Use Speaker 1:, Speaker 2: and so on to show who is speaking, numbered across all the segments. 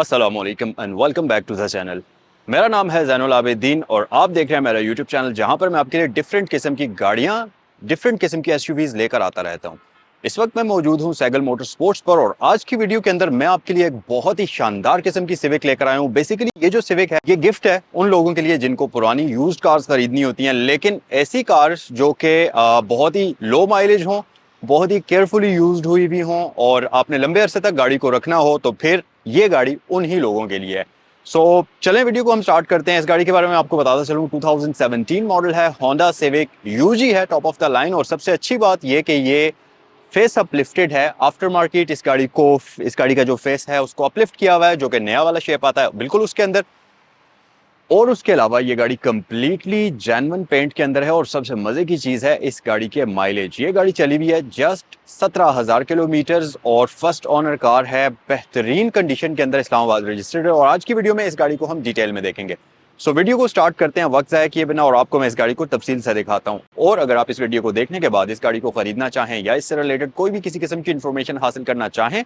Speaker 1: अस्सलाम वालेकुम and welcome back to the channel. मेरा नाम है ज़ैनुल आबिदीन और आप देख रहे हैं मेरा यूट्यूब चैनल जहां पर मैं आपके लिए डिफरेंट किस्म की गाड़ियां, डिफरेंट किस्म की एसयूवीज लेकर आता रहता हूं। इस वक्त मैं मौजूद हूं सैगल मोटर स्पोर्ट्स पर और आज की वीडियो के अंदर मैं आपके लिए एक बहुत ही शानदार किस्म की सिविक लेकर आया हूं। बेसिकली ये जो सिविक है ये गिफ्ट है उन लोगों के लिए जिनको पुरानी यूज्ड कार्स खरीदनी होती हैं, लेकिन ऐसी कार्स जो कि बहुत ही लो माइलेज हों, बहुत ही केयरफुली यूज्ड हुई भी हों और आपने लंबे अरसे तक गाड़ी को रखना हो तो फिर ये गाड़ी उन ही लोगों के लिए है। चलें वीडियो को हम स्टार्ट करते हैं। इस गाड़ी के बारे में आपको बताता चलूं, 2017 मॉडल है, होंडा सिविक यूजी है, टॉप ऑफ द लाइन। और सबसे अच्छी बात ये कि ये फेस अपलिफ्टेड है। आफ्टर मार्केट इस गाड़ी का जो फेस है उसको अपलिफ्ट किया हुआ है, जो कि नया वाला शेप आता है बिल्कुल उसके अंदर। और उसके अलावा ये गाड़ी कंप्लीटली जेन्युइन पेंट के अंदर है और सबसे मजे की चीज है इस गाड़ी के माइलेज। ये गाड़ी चली हुई है जस्ट 17,000 किलोमीटर और फर्स्ट ओनर कार है, बेहतरीन कंडीशन के अंदर, इस्लामाबाद रजिस्टर्ड है। और आज की वीडियो में इस गाड़ी को हम डिटेल में देखेंगे। वीडियो को स्टार्ट करते हैं वक्त ज़ाया किए बिना और आपको मैं इस गाड़ी को तफसील से दिखाता हूं। और अगर आप इस वीडियो को देखने के बाद इस गाड़ी को खरीदना चाहें या इससे रिलेटेड कोई भी किसी किस्म की इंफॉर्मेशन हासिल करना चाहें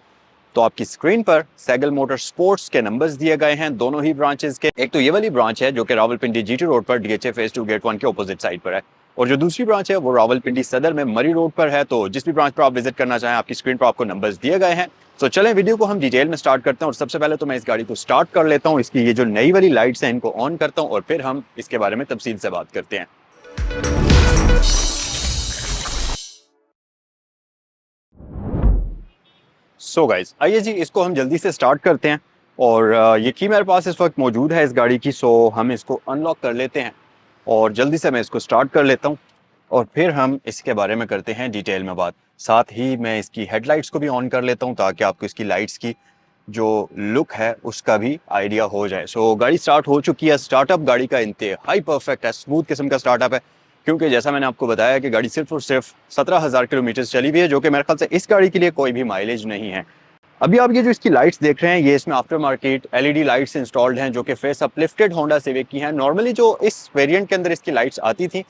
Speaker 1: तो आपकी स्क्रीन पर सैगल मोटर स्पोर्ट्स के नंबर्स दिए गए हैं दोनों ही ब्रांचेस के। एक तो ये वाली ब्रांच है जो कि रावलपिंडी जीटी रोड पर डीएचए फेज 2 गेट 1 के ऑपोजिट साइड पर है, और जो दूसरी ब्रांच है वो रावलपिंडी सदर में मरी रोड पर है। तो जिस भी ब्रांच पर आप विजिट करना चाहें आपकी स्क्रीन पर आपको नंबर्स दिए गए हैं। तो चलें वीडियो को हम डिटेल में स्टार्ट करते हैं। और सबसे पहले तो मैं इस गाड़ी को स्टार्ट कर लेता हूँ, इसकी ये जो नई वाली लाइट्स हैं इनको ऑन करता हूँ और फिर हम इसके बारे में तफसील से बात करते हैं। गाइज आइए जी इसको हम जल्दी से स्टार्ट करते हैं। और ये की मेरे पास इस वक्त मौजूद है इस गाड़ी की। हम इसको अनलॉक कर लेते हैं और जल्दी से मैं इसको स्टार्ट कर लेता हूँ और फिर हम इसके बारे में करते हैं डिटेल में बात। साथ ही मैं इसकी हेडलाइट्स को भी ऑन कर लेता हूँ ताकि आपको इसकी लाइट्स की जो लुक है उसका भी आइडिया हो जाए। गाड़ी स्टार्ट हो चुकी है। स्टार्टअप गाड़ी का इंतहाई परफेक्ट है, स्मूथ किस्म का स्टार्टअप है, क्योंकि जैसा मैंने आपको बताया कि गाड़ी सिर्फ और सिर्फ 17,000 किलोमीटर चली हुई है, जो कि मेरे ख्याल से इस गाड़ी के लिए कोई भी माइलेज नहीं है। अभी आप ये जो इसकी लाइट्स देख रहे हैं ये इसमें after market LED lights installed हैं जो कि फेस अपलिफ्टेड होंडा सिविक की हैं। नॉर्मली जो इस वेरिएंट के अंदर इसकी लाइट्स आती थी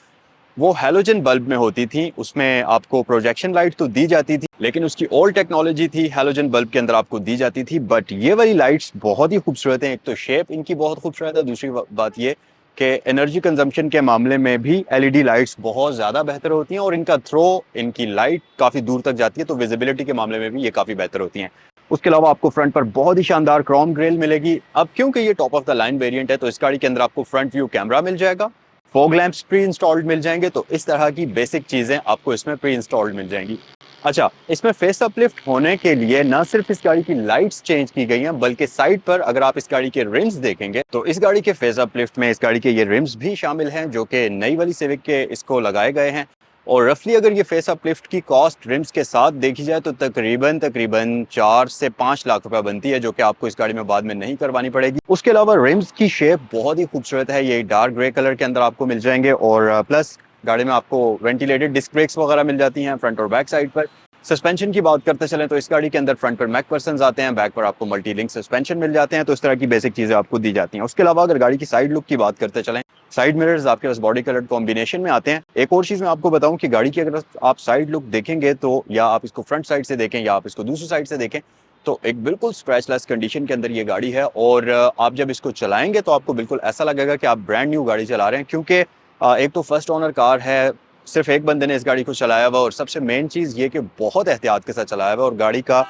Speaker 1: वो हैलोजन बल्ब में होती थी, उसमें आपको प्रोजेक्शन लाइट तो दी जाती थी लेकिन उसकी ओल्ड टेक्नोलॉजी थी, हैलोजन बल्ब के अंदर आपको दी जाती थी। बट ये वाली लाइट्स बहुत ही खूबसूरत हैं। एक तो शेप इनकी बहुत खूबसूरत है, दूसरी बात ये कि एनर्जी कंजम्पशन के मामले में भी एलईडी लाइट्स बहुत ज़्यादा बेहतर होती हैं और इनका थ्रो, इनकी लाइट काफ़ी दूर तक जाती है, तो विजिबिलिटी के मामले में भी ये काफ़ी बेहतर होती हैं। उसके अलावा आपको फ्रंट पर बहुत ही शानदार क्रोम ग्रिल मिलेगी। अब क्योंकि ये top of the line variant है तो इस गाड़ी के अंदर आपको फ्रंट व्यू कैमरा मिल जाएगा, फॉग लैंप्स प्री इंस्टॉल्ड मिल जाएंगे। तो इस तरह की बेसिक चीज़ें आपको इसमें प्री इंस्टॉल्ड मिल जाएंगी। अच्छा, इसमें फेस अपलिफ्ट होने के लिए ना सिर्फ इस गाड़ी की लाइट्स चेंज की गई हैं बल्कि साइड पर अगर आप इस गाड़ी के रिम्स देखेंगे तो इस गाड़ी के फेस अपलिफ्ट में इस गाड़ी के ये रिम्स भी शामिल हैं जो कि नई वाली सिविक के इसको लगाए गए हैं। और रफली अगर ये फेस अपलिफ्ट की कॉस्ट रिम्स के साथ देखी जाए तो तकरीबन 4 से 5 लाख रुपए बनती है, जो कि आपको इस गाड़ी में बाद में नहीं करवानी पड़ेगी। उसके अलावा रिम्स की शेप बहुत ही खूबसूरत है, ये डार्क ग्रे कलर के अंदर आपको मिल जाएंगे। और प्लस गाड़ी में आपको वेंटिलेटेड डिस्क ब्रेक्स वगैरह मिल जाती हैं फ्रंट और बैक साइड पर। सस्पेंशन की बात करते चलें तो इस गाड़ी के अंदर फ्रंट पर मैकफर्सन आते हैं, बैक पर आपको मल्टी लिंक सस्पेंशन मिल जाते हैं। तो इस तरह की बेसिक चीज़ें आपको दी जाती हैं। उसके अलावा अगर गाड़ी की साइड लुक की बात करते चलें, साइड मिरर्स आपके पास बॉडी कलर कॉम्बिनेशन में आते हैं। एक और चीज़ मैं आपको बताऊं कि गाड़ी की अगर आप साइड लुक देखेंगे तो या आप इसको फ्रंट साइड से देखें या आप इसको दूसरी साइड से देखें तो एक बिल्कुल स्क्रैचलेस कंडीशन के अंदर ये गाड़ी है। और आप जब इसको चलाएंगे तो आपको बिल्कुल ऐसा लगेगा कि आप ब्रांड न्यू गाड़ी चला रहे हैं, क्योंकि एक तो फर्स्ट ओनर कार है, सिर्फ एक बंदे ने इस गाड़ी को चलाया हुआ, और सबसे मेन चीज़ ये कि बहुत एहतियात के साथ चलाया हुआ और गाड़ी का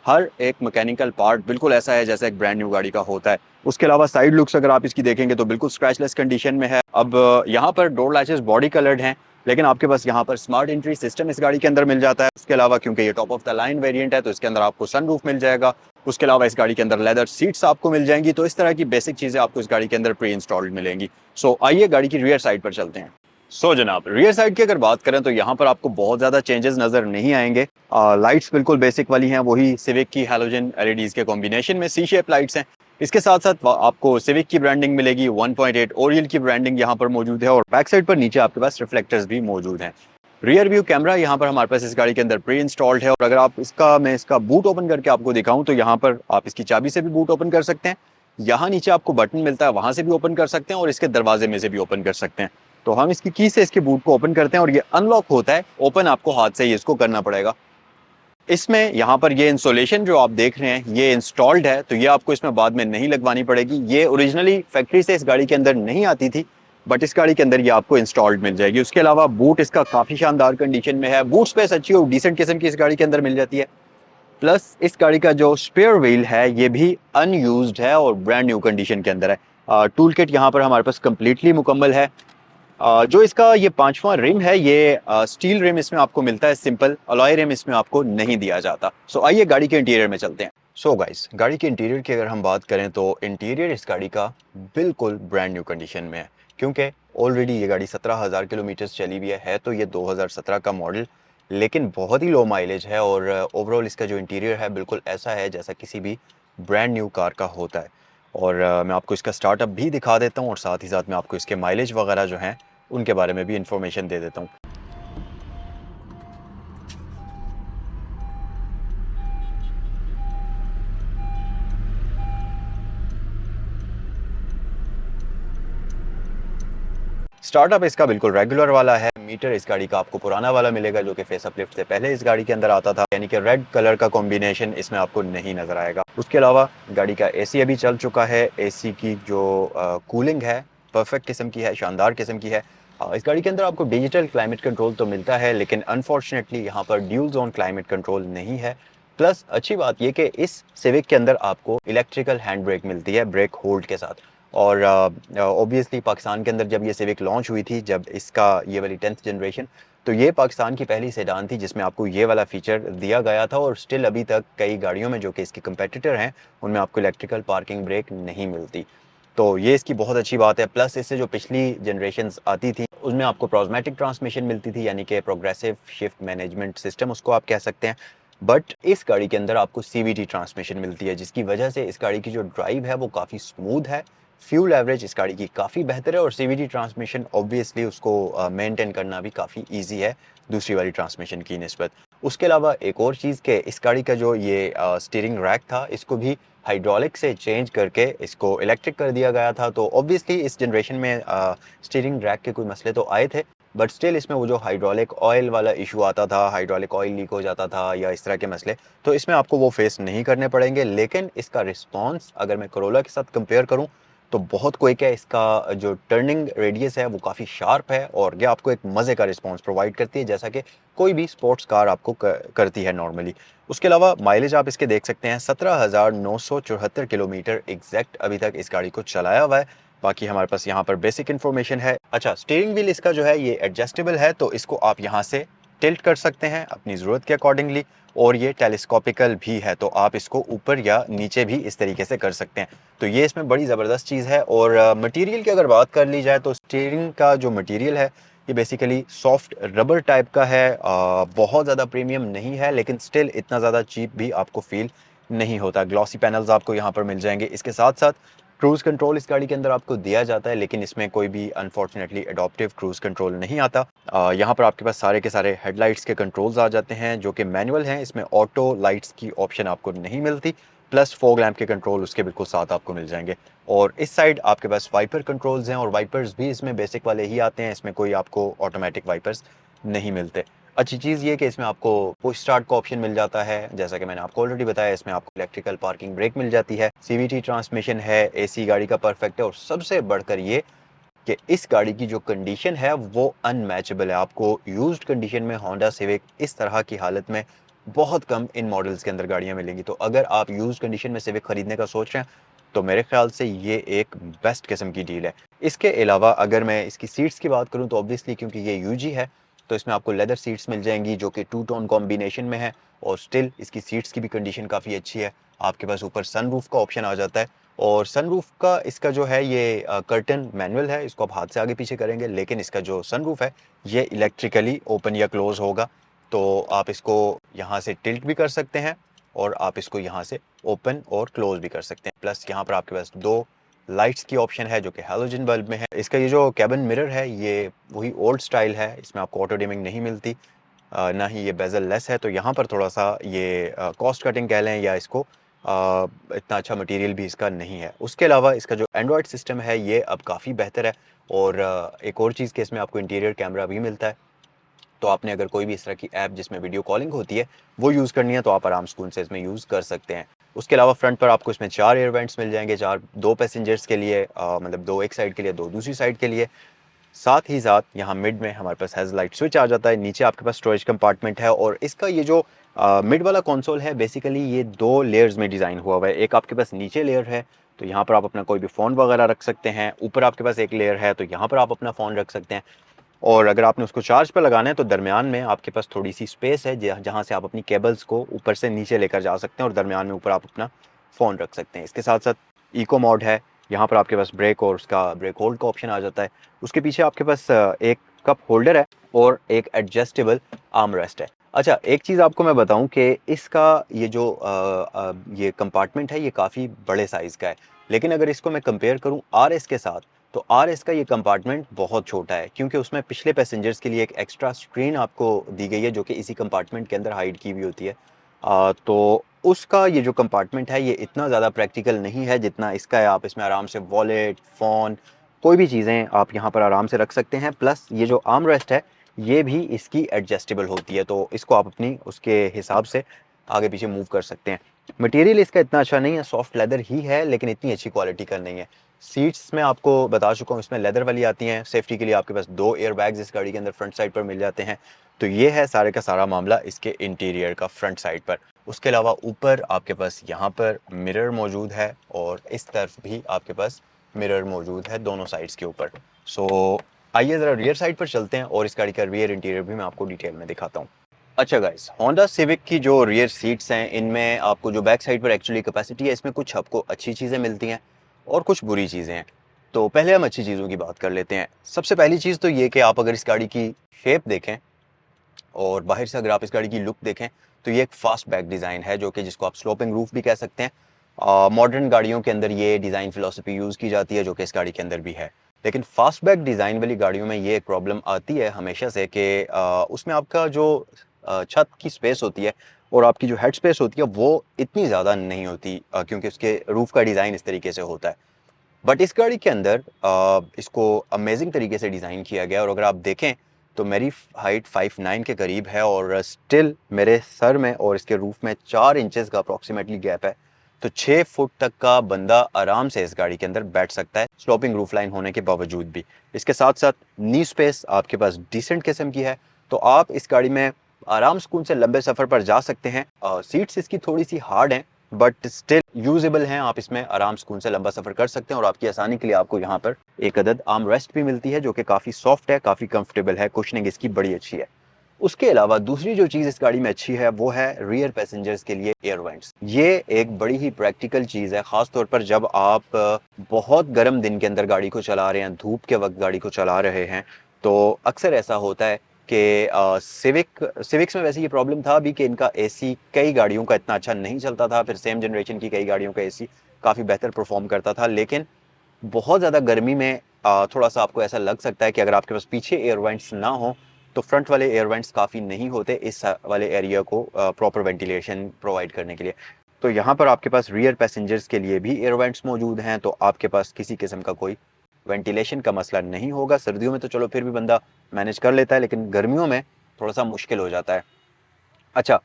Speaker 1: हर एक मैकेनिकल पार्ट बिल्कुल ऐसा है जैसा एक ब्रांड न्यू गाड़ी का होता है। उसके अलावा साइड लुक्स अगर आप इसकी देखेंगे तो बिल्कुल स्क्रैचलेस कंडीशन में है। अब यहाँ पर डोर लैचेस बॉडी कलर्ड हैं लेकिन आपके पास यहाँ पर स्मार्ट एंट्री सिस्टम इस गाड़ी के अंदर मिल जाता है। उसके अलावा क्योंकि ये top of the line variant है तो इसके अंदर आपको सनरूफ मिल जाएगा। उसके अलावा इस गाड़ी के अंदर लेदर सीट्स आपको मिल जाएंगी। तो इस तरह की बेसिक चीज़ें आपको इस गाड़ी के अंदर प्री इंस्टॉल्ड मिलेंगी। आइए गाड़ी की रियर साइड पर चलते हैं। जनाब रियर साइड की अगर बात करें तो यहाँ पर आपको बहुत ज़्यादा चेंजेस नज़र नहीं आएंगे। लाइट्स बिल्कुल बेसिक वाली हैं, वही सिविक की हैलोजन एलईडीज़ के कॉम्बिनेशन में सी शेप लाइट्स हैं। इसके साथ साथ आपको सिविक की ब्रांडिंग मिलेगी, 1.8 ओरियल की ब्रांडिंग यहाँ पर मौजूद है और बैक साइड पर नीचे आपके पास रिफ्लेक्टर्स भी मौजूद हैं। रियर व्यू कैमरा यहाँ पर हमारे पास इस गाड़ी के अंदर प्री इंस्टॉल्ड है। और अगर आप मैं इसका बूट ओपन करके आपको दिखाऊं तो यहाँ पर आप इसकी चाबी से भी बूट ओपन कर सकते हैं। यहाँ नीचे आपको बटन मिलता है, वहां से भी ओपन कर सकते हैं और इसके दरवाजे में से भी ओपन कर सकते हैं। तो हम इसकी की से इसके बूट को ओपन करते हैं और ये अनलॉक होता है। ओपन आपको हाथ से ही इसको करना पड़ेगा। इसमें यहाँ पर ये इंसुलेशन जो आप देख रहे हैं ये इंस्टॉल्ड है, तो ये आपको इसमें बाद में नहीं लगवानी पड़ेगी। ये ओरिजिनली फैक्ट्री से इस गाड़ी के अंदर नहीं आती थी, बट इस गाड़ी के अंदर ये आपको इंस्टॉल्ड मिल जाएगी। उसके अलावा बूट इसका काफ़ी शानदार कंडीशन में है, बूट स्पेस अच्छी और डिसेंट किस्म की इस गाड़ी के अंदर मिल जाती है। प्लस इस गाड़ी का जो स्पेयर व्हील है ये भी अनयूज्ड है और ब्रांड न्यू कंडीशन के अंदर है। टूल किट यहाँ पर हमारे पास कम्प्लीटली मुकम्मल है। जो इसका ये पांचवा रिम है ये स्टील रिम इसमें आपको मिलता है, सिंपल अलॉय रिम इसमें आपको नहीं दिया जाता। सो आइए गाड़ी के इंटीरियर में चलते हैं। सो गाइस, गाड़ी के इंटीरियर की अगर हम बात करें तो इंटीरियर इस गाड़ी का बिल्कुल ब्रांड न्यू कंडीशन में है, क्योंकि ऑलरेडी ये गाड़ी 17,000 किलोमीटर चली हुई है तो ये 2017 का मॉडल, लेकिन बहुत ही लो माइलेज है। और ओवरऑल इसका जो इंटीरियर है बिल्कुल ऐसा है जैसा किसी भी ब्रांड न्यू कार का होता है। और मैं आपको इसका स्टार्टअप भी दिखा देता हूँ और साथ ही साथ मैं आपको इसके माइलेज वगैरह जो हैं उनके बारे में भी इंफॉर्मेशन दे देता हूँ। स्टार्टअप इसका बिल्कुल रेगुलर वाला है। मीटर इस गाड़ी का आपको पुराना वाला मिलेगा जो कि फेस अपलिफ्ट से पहले इस गाड़ी के अंदर आता था, यानी कि रेड कलर का कॉम्बिनेशन इसमें आपको नहीं नजर आएगा। उसके अलावा गाड़ी का एसी अभी चल चुका है। एसी की जो कूलिंग है परफेक्ट किस्म की है, शानदार किस्म की है। इस गाड़ी के अंदर आपको डिजिटल क्लाइमेट कंट्रोल तो मिलता है, लेकिन अनफॉर्चुनेटली यहाँ पर ड्यूल जोन क्लाइमेट कंट्रोल नहीं है। प्लस अच्छी बात यह कि इस सिविक के अंदर आपको इलेक्ट्रिकल हैंड ब्रेक मिलती है ब्रेक होल्ड के साथ। और ऑब्वियसली पाकिस्तान के अंदर जब ये सिविक लॉन्च हुई थी, जब इसका ये वाली 10th जनरेशन, तो ये पाकिस्तान की पहली सेडान थी जिसमें आपको ये वाला फीचर दिया गया था। और स्टिल अभी तक कई गाड़ियों में जो कि इसकी कंपेटिटर हैं उनमें आपको इलेक्ट्रिकल पार्किंग ब्रेक नहीं मिलती, तो ये इसकी बहुत अच्छी बात है। प्लस इससे जो पिछली जनरेशन्स आती थी उसमें आपको प्रोग्मेटिक ट्रांसमिशन मिलती थी, यानी कि प्रोग्रेसिव शिफ्ट मैनेजमेंट सिस्टम उसको आप कह सकते हैं। बट इस गाड़ी के अंदर आपको सीवीटी ट्रांसमिशन मिलती है, जिसकी वजह से इस गाड़ी की जो ड्राइव है वो काफ़ी स्मूथ है। फ्यूल एवरेज इस गाड़ी की काफ़ी बेहतर है और सीवीटी ट्रांसमिशन ऑब्वियसली उसको मेंटेन करना भी काफ़ी ईजी है दूसरी वाली ट्रांसमिशन की निस्बत। उसके अलावा एक और चीज़ के इस गाड़ी का जो ये स्टीयरिंग रैक था इसको भी हाइड्रोलिक से चेंज करके इसको इलेक्ट्रिक कर दिया गया था। तो ऑब्वियसली इस जनरेशन में स्टीयरिंग रैक के कोई मसले तो आए थे, बट स्टिल इसमें वो जो हाइड्रोलिक ऑयल वाला इशू आता था, हाइड्रोलिक ऑयल लीक हो जाता था या इस तरह के मसले, तो इसमें आपको वो फेस नहीं करने पड़ेंगे। लेकिन इसका रिस्पॉन्स अगर मैं करोला के साथ कंपेयर करूँ तो बहुत क्विक है। इसका जो टर्निंग रेडियस है वो काफ़ी शार्प है और ये आपको एक मज़े का रिस्पॉन्स प्रोवाइड करती है, जैसा कि कोई भी स्पोर्ट्स कार आपको करती है नॉर्मली। उसके अलावा माइलेज आप इसके देख सकते हैं 17,974 किलोमीटर एग्जैक्ट अभी तक इस गाड़ी को चलाया हुआ है। बाकी हमारे पास यहाँ पर बेसिक इन्फॉर्मेशन है। अच्छा, स्टीयरिंग व्हील इसका जो है ये एडजस्टेबल है, तो इसको आप यहाँ से टिल्ट कर सकते हैं अपनी ज़रूरत के अकॉर्डिंगली। और ये टेलीस्कोपिकल भी है, तो आप इसको ऊपर या नीचे भी इस तरीके से कर सकते हैं। तो ये इसमें बड़ी ज़बरदस्त चीज़ है। और मटेरियल की अगर बात कर ली जाए तो स्टीयरिंग का जो मटेरियल है ये बेसिकली सॉफ्ट रबर टाइप का है। बहुत ज़्यादा प्रीमियम नहीं है, लेकिन स्टिल इतना ज़्यादा चीप भी आपको फील नहीं होता। ग्लॉसी पैनल्स आपको यहाँ पर मिल जाएंगे। इसके साथ साथ क्रूज़ कंट्रोल इस गाड़ी के अंदर आपको दिया जाता है, लेकिन इसमें कोई भी अनफॉर्चुनेटली एडॉप्टिव क्रूज़ कंट्रोल नहीं आता। यहाँ पर आपके पास सारे के सारे हेडलाइट्स के कंट्रोल्स आ जाते हैं जो कि मैनुअल हैं। इसमें ऑटो लाइट्स की ऑप्शन आपको नहीं मिलती। प्लस फॉग लैम्प के कंट्रोल उसके बिल्कुल साथ आपको मिल जाएंगे। और इस साइड आपके पास वाइपर कंट्रोल्स हैं और वाइपर्स भी इसमें बेसिक वाले ही आते हैं, इसमें कोई आपको ऑटोमेटिक वाइपर्स नहीं मिलते। अच्छी चीज़ ये कि इसमें आपको पुश स्टार्ट का ऑप्शन मिल जाता है, जैसा कि मैंने आपको ऑलरेडी बताया। इसमें आपको इलेक्ट्रिकल पार्किंग ब्रेक मिल जाती है, सीवीटी ट्रांसमिशन है, एसी गाड़ी का परफेक्ट है। और सबसे बढ़कर ये कि इस गाड़ी की जो कंडीशन है वो अनमैचेबल है। आपको यूज्ड कंडीशन में होंडा सिविक इस तरह की हालत में बहुत कम इन मॉडल्स के अंदर गाड़ियां मिलेंगी। तो अगर आप यूज्ड कंडीशन में सिविक खरीदने का सोच रहे हैं तो मेरे ख्याल से ये एक बेस्ट किस्म की डील है। इसके अलावा अगर मैं इसकी सीट्स की बात करूं तो ऑब्वियसली क्योंकि ये यूजी है तो इसमें आपको लेदर सीट्स मिल जाएंगी जो कि टू टोन कॉम्बिनेशन में है। और स्टिल इसकी सीट्स की भी कंडीशन काफ़ी अच्छी है। आपके पास ऊपर सनरूफ का ऑप्शन आ जाता है और सनरूफ का इसका जो है ये कर्टन मैनुअल है, इसको आप हाथ से आगे पीछे करेंगे, लेकिन इसका जो सनरूफ है ये इलेक्ट्रिकली ओपन या क्लोज होगा। तो आप इसको यहाँ से टिल्ट भी कर सकते हैं और आप इसको यहाँ से ओपन और क्लोज भी कर सकते हैं। प्लस यहाँ पर आपके पास दो लाइट्स की ऑप्शन है जो कि हैलोजन बल्ब में है। इसका ये जो कैबिन मिरर है ये वही ओल्ड स्टाइल है, इसमें आपको ऑटो डिमिंग नहीं मिलती, ना ही ये बेजल लेस है। तो यहाँ पर थोड़ा सा ये कॉस्ट कटिंग कह लें या इसको इतना अच्छा मटेरियल भी इसका नहीं है। उसके अलावा इसका जो एंड्रॉयड सिस्टम है ये अब काफ़ी बेहतर है। और एक और चीज़ कि इसमें आपको इंटीरियर कैमरा भी मिलता है। तो आपने अगर कोई भी इस तरह की ऐप जिसमें वीडियो कॉलिंग होती है वो यूज़ करनी है तो आप आराम सुकून से इसमें यूज़ कर सकते हैं। उसके अलावा फ्रंट पर आपको इसमें 4 एयर वेंट्स मिल जाएंगे, 4 2 पैसेंजर्स के लिए, मतलब 2 एक साइड के लिए, 2 दूसरी साइड के लिए। साथ ही साथ यहाँ मिड में हमारे पास हेडलाइट स्विच आ जाता है, नीचे आपके पास स्टोरेज कंपार्टमेंट है और इसका ये जो मिड वाला कंसोल है बेसिकली ये 2 लेयर्स में डिज़ाइन हुआ हुआ है। एक आपके पास नीचे लेयर है तो यहाँ पर आप अपना कोई भी फ़ोन वगैरह रख सकते हैं, ऊपर आपके पास एक लेयर है तो यहाँ पर आप अपना फ़ोन रख सकते हैं। और अगर आपने उसको चार्ज पर लगाना है तो दरमियान में आपके पास थोड़ी सी स्पेस है जहाँ से आप अपनी केबल्स को ऊपर से नीचे लेकर जा सकते हैं और दरमियान में ऊपर आप अपना फ़ोन रख सकते हैं। इसके साथ साथ इको मोड है, यहाँ पर आपके पास ब्रेक और उसका ब्रेक होल्ड का ऑप्शन आ जाता है। उसके पीछे आपके पास एक कप होल्डर है और एक एडजस्टेबल आर्म रेस्ट है। अच्छा, एक चीज़ आपको मैं बताऊं कि इसका ये जो ये कंपार्टमेंट है ये काफ़ी बड़े साइज़ का है, लेकिन अगर इसको मैं कंपेयर करूं RS के साथ तो RS का ये कंपार्टमेंट बहुत छोटा है क्योंकि उसमें पिछले पैसेंजर्स के लिए एक एक्स्ट्रा स्क्रीन आपको दी गई है जो कि इसी कंपार्टमेंट के अंदर हाइड की हुई होती है। तो उसका ये जो कंपार्टमेंट है ये इतना ज़्यादा प्रैक्टिकल नहीं है जितना इसका है। आप इसमें आराम से वॉलेट, फ़ोन, कोई भी चीज़ें आप यहाँ पर आराम से रख सकते हैं। प्लस ये जो आर्म रेस्ट है ये भी इसकी एडजस्टेबल होती है तो इसको आप अपनी उसके हिसाब से आगे पीछे मूव कर सकते हैं। मटेरियल इसका इतना अच्छा नहीं है, सॉफ्ट लेदर ही है लेकिन इतनी अच्छी क्वालिटी का नहीं है। सीट्स में आपको बता चुका हूँ इसमें लेदर वाली आती हैं। सेफ्टी के लिए आपके पास 2 एयर बैग्स इस गाड़ी के अंदर फ्रंट साइड पर मिल जाते हैं। तो ये है सारे का सारा मामला इसके इंटीरियर का फ्रंट साइड पर। उसके अलावा ऊपर आपके पास यहाँ पर मिरर मौजूद है और इस तरफ भी आपके पास मिरर मौजूद है दोनों साइड्स के ऊपर। सो आइए ज़रा रियर साइड पर चलते हैं और इस गाड़ी का रियर इंटीरियर भी मैं आपको डिटेल में दिखाता हूँ। अच्छा गाइस, होंडा सिविक की जो रियर सीट्स हैं इनमें आपको जो बैक साइड पर एक्चुअली कैपेसिटी है इसमें कुछ आपको अच्छी चीज़ें मिलती हैं और कुछ बुरी चीज़ें हैं। तो पहले हम अच्छी चीज़ों की बात कर लेते हैं। सबसे पहली चीज़ तो ये कि आप अगर इस गाड़ी की शेप देखें और बाहर से अगर आप इस गाड़ी की लुक देखें तो ये एक फास्ट बैक डिज़ाइन है जो कि जिसको आप स्लोपिंग रूफ भी कह सकते हैं। मॉडर्न गाड़ियों के अंदर ये डिज़ाइन फिलोसफी यूज़ की जाती है जो कि इस गाड़ी के अंदर भी है। लेकिन फास्ट बैक डिज़ाइन वाली गाड़ियों में ये एक प्रॉब्लम आती है हमेशा से कि उसमें आपका जो छत की स्पेस होती है और आपकी जो हेड स्पेस होती है वो इतनी ज़्यादा नहीं होती क्योंकि उसके रूफ का डिज़ाइन इस तरीके से होता है। बट इस गाड़ी के अंदर इसको अमेजिंग तरीके से डिज़ाइन किया गया और अगर आप देखें तो मेरी हाइट 5'9" के करीब है और स्टिल मेरे सर में और इसके रूफ में 4 इंचेस का अप्रॉक्सीमेटली गैप है। तो 6 फुट तक का बंदा आराम से इस गाड़ी के अंदर बैठ सकता है स्लोपिंग रूफ लाइन होने के बावजूद भी। इसके साथ साथ नी स्पेस आपके पास डिसेंट किस्म की है तो आप इस गाड़ी में आराम सुकून से लंबे सफ़र पर जा सकते हैं। सीट्स इसकी थोड़ी सी हार्ड हैं बट स्टिल यूजेबल हैं, आप इसमें आराम सुकून से लंबा सफर कर सकते हैं और आपकी आसानी के लिए आपको यहाँ पर एक अदद आर्म रेस्ट भी मिलती है जो कि काफ़ी सॉफ्ट है, काफ़ी कंफर्टेबल है, कुशनिंग इसकी बड़ी अच्छी है। उसके अलावा दूसरी जो चीज़ इस गाड़ी में अच्छी है वो है रियर पैसेंजर्स के लिए एयर वेंट्स। ये एक बड़ी ही प्रैक्टिकल चीज़ है, ख़ास तौर पर जब आप बहुत गर्म दिन के अंदर गाड़ी को चला रहे हैं, धूप के वक्त गाड़ी को चला रहे हैं तो अक्सर ऐसा होता है कि सिविक्स में वैसे ये प्रॉब्लम था अभी कि इनका एसी कई गाड़ियों का इतना अच्छा नहीं चलता था, फिर सेम जनरेशन की कई गाड़ियों का एसी काफ़ी बेहतर परफॉर्म करता था। लेकिन बहुत ज़्यादा गर्मी में थोड़ा सा आपको ऐसा लग सकता है कि अगर आपके पास पीछे एयर वेंट्स ना हो तो फ्रंट वाले एयर वेंट्स काफ़ी नहीं होते इस वाले एरिया को प्रॉपर वेंटिलेशन प्रोवाइड करने के लिए। तो यहाँ पर आपके पास रियर पैसेंजर्स के लिए भी एयर वेंट्स मौजूद हैं तो आपके पास किसी किस्म का कोई वेंटिलेशन का मसला नहीं होगा। सर्दियों में तो चलो फिर भी बंदा मैनेज कर लेता है लेकिन गर्मियों में थोड़ा सा मुश्किल हो जाता है। अच्छा,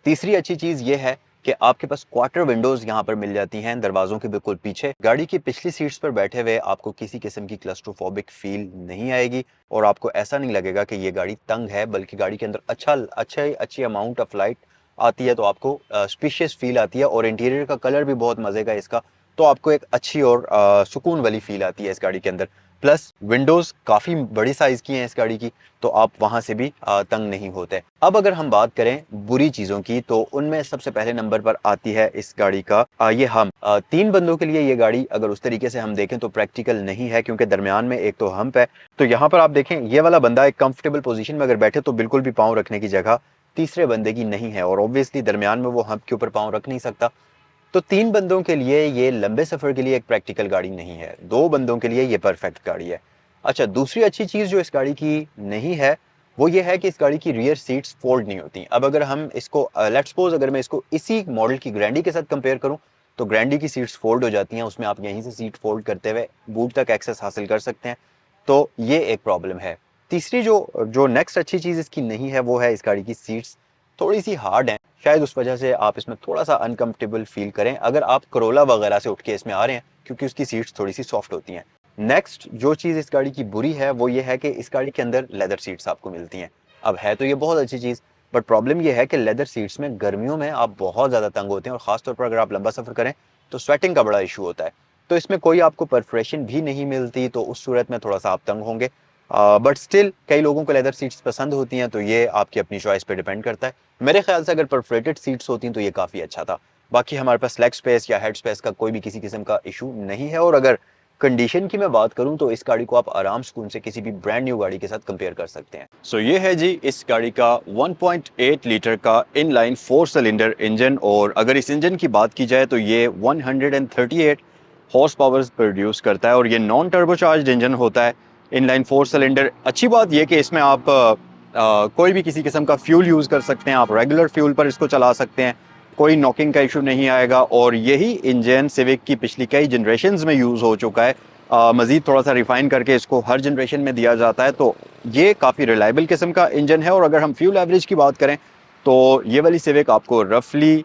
Speaker 1: तीसरी अच्छी चीज़ ये है कि आपके पास क्वार्टर विंडोज़ यहाँ पर मिल जाती हैं दरवाज़ों के बिल्कुल पीछे। गाड़ी की पिछली सीट्स पर बैठे हुए आपको किसी किस्म की क्लस्ट्रोफोबिक फील नहीं आएगी और आपको ऐसा नहीं लगेगा कि ये गाड़ी तंग है, बल्कि गाड़ी के अंदर अच्छी अमाउंट ऑफ लाइट आती है तो आपको स्पेशियस फील आती है और इंटीरियर का कलर भी बहुत मज़े का है इसका। तो आपको एक अच्छी और सुकून वाली फील आती है इस गाड़ी के अंदर। प्लस विंडोज़ काफ़ी बड़ी साइज़ की हैं इस गाड़ी की तो आप वहाँ से भी तंग नहीं होते। अब अगर हम बात करें बुरी चीज़ों की तो उनमें सबसे पहले नंबर पर आती है इस गाड़ी का ये हम्प। 3 बंदों के लिए ये गाड़ी अगर उस तरीके से हम देखें तो प्रैक्टिकल नहीं है क्योंकि दरमियान में एक तो हम्प है। तो यहाँ पर आप देखें ये वाला बंदा एक कंफर्टेबल पोजीशन में अगर बैठे तो बिल्कुल भी पाँव रखने की जगह तीसरे बंदे की नहीं है और ऑब्वियसली दरमियान में वो हम्प के ऊपर पाँव रख नहीं सकता। तो 3 बंदों के लिए ये लंबे सफ़र के लिए एक प्रैक्टिकल गाड़ी नहीं है, 2 बंदों के लिए ये परफेक्ट गाड़ी है। अच्छा, दूसरी अच्छी चीज़ जो इस गाड़ी की नहीं है वो ये है कि इस गाड़ी की रियर सीट्स फोल्ड नहीं होती। अब अगर हम इसको लेट्स सपोज अगर मैं इसको इसी मॉडल की ग्रैंडी के साथ कंपेयर करूं तो ग्रैंडी की सीट्स फोल्ड हो जाती हैं, उसमें आप यहीं से सीट फोल्ड करते हुए बूट तक एक्सेस हासिल कर सकते हैं। तो ये एक प्रॉब्लम है। तीसरी जो नेक्स्ट अच्छी चीज़ इसकी नहीं है वो है इस गाड़ी की सीट्स थोड़ी सी हार्ड हैं। शायद उस वजह से आप इसमें थोड़ा सा अनकंफर्टेबल फील करें अगर आप करोला वगैरह से उठ के इसमें आ रहे हैं, क्योंकि उसकी सीट्स थोड़ी सी सॉफ्ट होती हैं। नेक्स्ट जो चीज़ इस गाड़ी की बुरी है वो ये है कि इस गाड़ी के अंदर लेदर सीट्स आपको मिलती हैं। अब है तो ये बहुत अच्छी चीज़, बट प्रॉब्लम ये है कि लेदर सीट्स में गर्मियों में आप बहुत ज़्यादा तंग होते हैं और ख़ासतौर पर अगर आप लंबा सफ़र करें तो स्वेटिंग का बड़ा इशू होता है। तो इसमें कोई आपको परफोरेशन भी नहीं मिलती, तो उस सूरत में थोड़ा सा आप तंग होंगे। बट स्टिल कई लोगों को लेदर सीट्स पसंद होती हैं, तो ये आपकी अपनी चॉइस पे डिपेंड करता है। मेरे ख्याल से अगर परफोरेटेड सीट्स होती तो ये काफ़ी अच्छा था। बाकी हमारे पास लेग स्पेस या हेड स्पेस का कोई भी किसी किस्म का इशू नहीं है। और अगर कंडीशन की मैं बात करूं तो इस गाड़ी को आप आराम सुकून से किसी भी ब्रांड न्यू गाड़ी के साथ कंपेयर कर सकते हैं। सो ये है जी इस गाड़ी का 1.8 लीटर का इनलाइन 4 सिलेंडर इंजन। और अगर इस इंजन की बात की जाए तो ये 138 हॉर्स पावर्स प्रोड्यूस करता है और ये नॉन टर्बोचार्ज्ड इंजन होता है, इनलाइन 4 सिलेंडर। अच्छी बात यह कि इसमें आप कोई भी किसी किस्म का फ्यूल यूज़ कर सकते हैं, आप रेगुलर फ्यूल पर इसको चला सकते हैं, कोई नॉकिंग का इशू नहीं आएगा। और यही इंजन सिविक की पिछली कई जनरेशन्स में यूज़ हो चुका है। मज़ीद थोड़ा सा रिफ़ाइन करके इसको हर जनरेशन में दिया जाता है, तो ये काफ़ी रिलायबल किस्म का इंजन है। और अगर हम फ्यूल एवरेज की बात करें तो ये वाली सिविक आपको रफली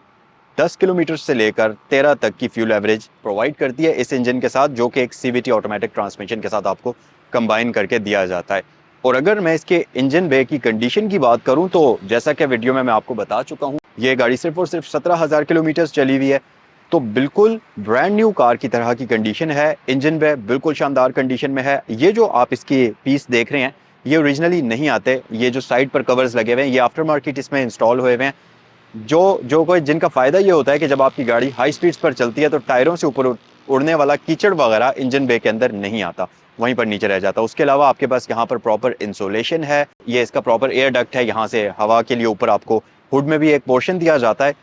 Speaker 1: 10 किलोमीटर से लेकर 13 तक की फ्यूल एवरेज प्रोवाइड करती है इस इंजन के साथ, जो कि एक CVT ऑटोमेटिक ट्रांसमिशन के साथ आपको कंबाइन करके दिया जाता है। और अगर मैं इसके इंजन बे की कंडीशन की बात करूं तो जैसा कि वीडियो में मैं आपको बता चुका हूं, ये गाड़ी सिर्फ और सिर्फ 17,000 किलोमीटर चली हुई है, तो बिल्कुल ब्रांड न्यू कार की तरह की कंडीशन है। इंजन बे बिल्कुल शानदार कंडीशन में है। ये जो आप इसके पीस देख रहे हैं ये ओरिजिनली नहीं आते, ये जो साइड पर कवर्स लगे हुए हैं ये आफ्टर मार्केट इसमें इंस्टॉल हुए हुए हैं। जो कोई जिनका फ़ायदा ये होता है कि जब आपकी गाड़ी हाई स्पीड्स पर चलती है तो टायरों से ऊपर उड़ने वाला कीचड़ वगैरह इंजन बे के अंदर नहीं आता, वहीं पर नीचे रह जाता। उसके अलावा आपके पास यहाँ पर प्रॉपर इंसुलेशन है, ये इसका प्रॉपर एयर डक्ट है, यहाँ से हवा के लिए ऊपर आपको हुड में भी एक पोर्शन दिया जाता है।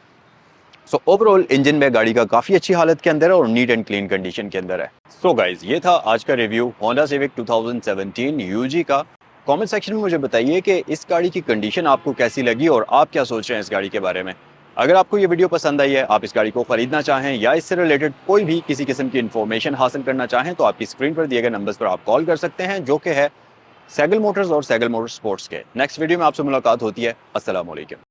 Speaker 1: सो ओवरऑल इंजन बे गाड़ी का काफ़ी अच्छी हालत के अंदर है और नीट एंड क्लीन कंडीशन के अंदर है। सो गाइज ये था आज का रिव्यू होंडा सिविक 2017 यूजी का। कमेंट सेक्शन में मुझे बताइए कि इस गाड़ी की कंडीशन आपको कैसी लगी और आप क्या सोच रहे हैं इस गाड़ी के बारे में। अगर आपको ये वीडियो पसंद आई है, आप इस गाड़ी को खरीदना चाहें या इससे रिलेटेड कोई भी किसी किस्म की इन्फॉर्मेशन हासिल करना चाहें तो आपकी स्क्रीन पर दिए गए नंबर्स पर आप कॉल कर सकते हैं, जो कि है सैगल मोटर्स और सैगल मोटर्स स्पोर्ट्स के। नेक्स्ट वीडियो में आपसे मुलाकात होती है। अस्सलाम वालेकुम।